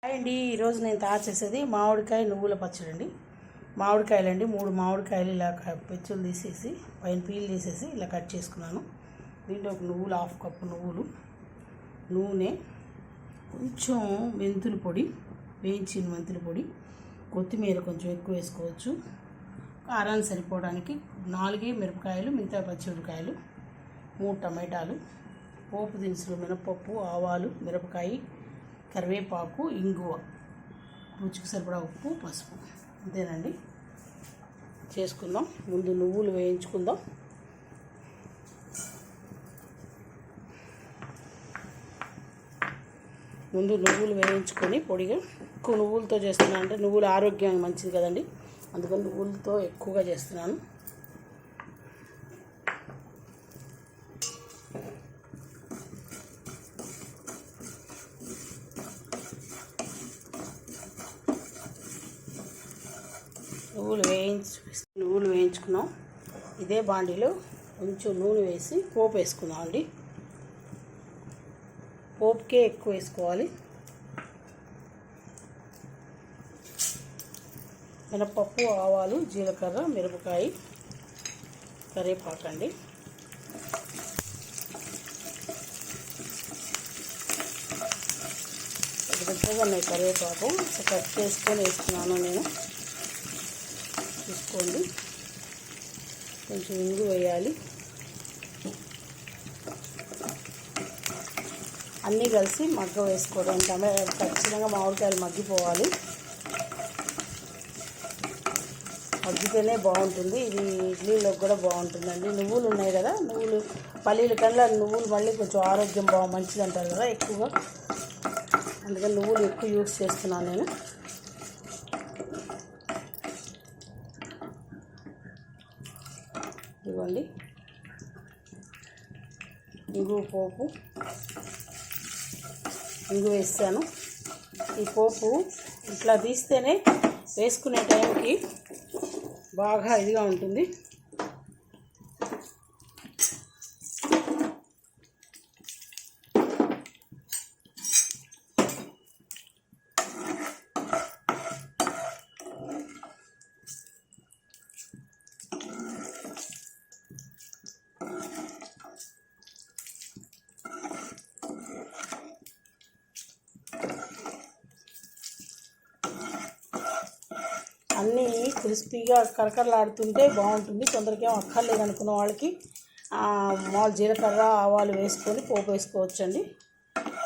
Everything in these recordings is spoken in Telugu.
హాయ్ అండి. ఈరోజు నేను తయారు చేసేది మామిడికాయ నువ్వుల పచ్చడి అండి. మామిడికాయలు అండి, 3 మామిడికాయలు ఇలా పెచ్చులు తీసేసి పైన పీల్ తీసేసి ఇలా కట్ చేసుకున్నాను. దీంట్లో ఒక నువ్వులు, 1/2 కప్పు నువ్వులు, నూనె, కొంచెం మెంతుల పొడి, వేయించిన మెంతుల పొడి, కొత్తిమీర కొంచెం ఎక్కువ వేసుకోవచ్చు, కారాన్ని సరిపోవడానికి 4 మిరపకాయలు, మిగతా పచ్చిమిరపకాయలు, 3 టమాటాలు, పోపు దినుసులు, మినపప్పు, ఆవాలు, మిరపకాయ, కరివేపాకు, ఇంగువ, రుచికి సరిపడా ఉప్పు, పసుపు. అంతేనండి. చేసుకుందాం. ముందు నువ్వులు వేయించుకుందాం. ముందు నువ్వులు వేయించుకొని పొడిగా, ఎక్కువ నువ్వులతో చేస్తున్నాను అంటే నువ్వులు ఆరోగ్యానికి మంచిది కదండి, అందుకని నువ్వులతో ఎక్కువగా చేస్తున్నాను. నువ్వులు వేయించుకున్నాం. ఇదే బాండీలో కొంచెం నూనె వేసి పోపు వేసుకుందాం అండి. పోపుకే ఎక్కువ వేసుకోవాలి. మినపప్పు, ఆవాలు, జీలకర్ర, మిరపకాయ, కరివేపాకు అండి. పెద్దగా ఉన్నాయి కరివేపాకు, కట్ చేసుకొని వేసుకున్నాను నేను. చూసుకోండి. కొంచెం ఇంగు వేయాలి. అన్నీ కలిసి మగ్గ వేసుకోవడం. ఖచ్చితంగా మామిడికాయలు మగ్గిపోవాలి. మగ్గితేనే బాగుంటుంది. ఇది ఇడ్లీలోకి కూడా బాగుంటుందండి. నువ్వులు ఉన్నాయి కదా, నువ్వులు పల్లీల కన్నా నువ్వులు మళ్ళీ కొంచెం ఆరోగ్యం మంచిది అంటారు కదా ఎక్కువగా, అందుకని నువ్వులు ఎక్కువ యూస్ చేస్తున్నాను నేను. ఇవ్వండి పోపు ఇంగు వేస్తాను. ఈ పోపు ఇట్లా తీస్తేనే వేసుకునే టైంకి బాగా ఇదిగా ఉంటుంది. అన్నీ క్రిస్పీగా కరకరలాడుతుంటే బాగుంటుంది. తొందరగా అక్కర్లేదు అనుకున్న వాళ్ళకి మామూలు జీలకర్ర, ఆవాలు వేసుకొని పోపు వేసుకోవచ్చండి.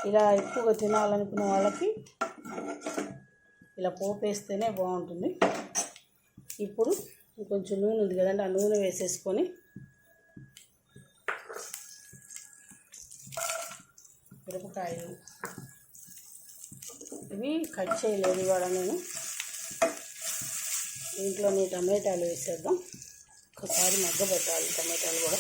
ఇలా ఎక్కువగా తినాలనుకున్న వాళ్ళకి ఇలా పోపు వేస్తేనే బాగుంటుంది. ఇప్పుడు కొంచెం నూనె ఉంది కదండి, ఆ నూనె వేసేసుకొని మిరపకాయలు ఇవి కట్ చేయలేదు ఇవాళ నేను. దీంట్లోనే టమాటాలు వేసేద్దాం. ఒకసారి మగ్గబెట్టాలి టమాటాలు కూడా.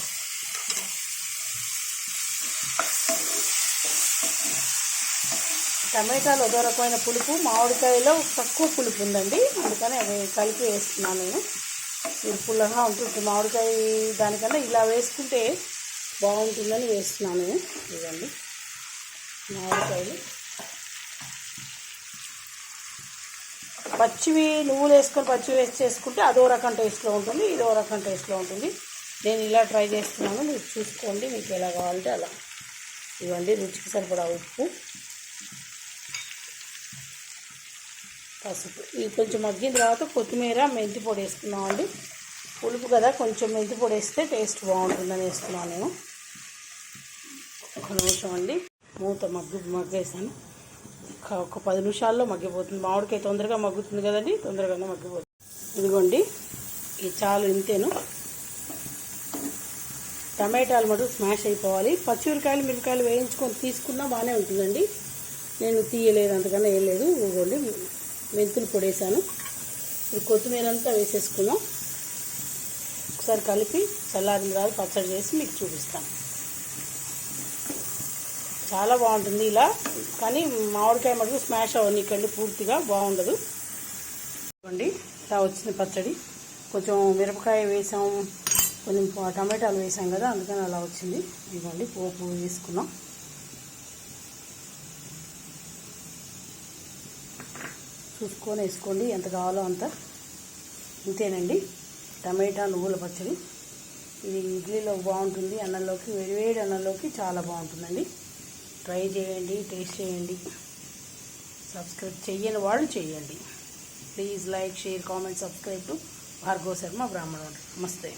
టమాటాలు ఒక రకమైన పులుపు, మామిడికాయలో తక్కువ పులుపు ఉందండి, అందుకని అవి కలిపి వేస్తున్నాను నేను. ఇది పుల్లగా ఉంటుంది మామిడికాయ, దానికన్నా ఇలా వేసుకుంటే బాగుంటుందని వేస్తున్నాను నేను. ఇదండి మామిడికాయలు. పచ్చివి నువ్వులు వేసుకొని పచ్చివి వేసి చేసుకుంటే అదో రకం టేస్ట్లో ఉంటుంది, ఇదో రకం టేస్ట్లో ఉంటుంది. నేను ఇలా ట్రై చేస్తున్నాను, మీరు చూసుకోండి మీకు ఎలా కావాలంటే అలా. ఇవ్వండి రుచికి సరిపడా ఉప్పు, పసుపు. ఇది కొంచెం మగ్గిన తర్వాత కొత్తిమీర, మెంతి పొడి వేసుకున్నామండి. పులుపు కదా, కొంచెం మెంతి పొడి వేస్తే టేస్ట్ బాగుంటుందని వేస్తున్నాను నేను. ఒక నిమిషం అండి, మూత మగ్గేసాను. ఒక 10 నిమిషాల్లో మగ్గిపోతుంది. మామిడికాయ తొందరగా మగ్గుతుంది కదండి, తొందరగానే మగ్గిపోతుంది. ఇదిగోండి ఇది చాలు, ఇంతేను. టమాటాలు మటుకు స్మాష్ అయిపోవాలి. పచ్చిమిరకాయలు, మిరపకాయలు వేయించుకొని తీసుకున్నా బాగానే ఉంటుందండి. నేను తీయలేదు, అంతకన్నా వేయలేదు. ఇదిగోండి మెంతులు పొడి వేసాను. ఇప్పుడు కొత్తిమీర అంతా వేసేసుకున్నాం. ఒకసారి కలిపి చల్లారిన తర్వాత పచ్చడి చేసి మీకు చూపిస్తాను. చాలా బాగుంటుంది ఇలా, కానీ మామిడికాయ మటుకు స్మాష్ అవ్వనికండి, పూర్తిగా బాగుండదు. ఇవ్వండి ఇలా వచ్చింది పచ్చడి. కొంచెం మిరపకాయ వేసాం, కొంచెం టమాటాలు వేసాం కదా, అందుకని అలా వచ్చింది. ఇవ్వండి పోపు వేసుకున్నాం. చూసుకొని వేసుకోండి, ఎంత కావాలో అంత. ఇంతేనండి టమాటా నువ్వుల పచ్చడి. ఇది ఇడ్లీలో బాగుంటుంది, అన్నంలోకి వేడివేడి అన్నంలోకి చాలా బాగుంటుందండి. ట్రై చేయండి, టేస్ట్ చేయండి. సబ్స్క్రైబ్ చెయ్యని వాళ్ళు చేయండి. Please like, share, comment, subscribe to Bhargava Sharma బ్రాహ్మణ వంట. నమస్తే.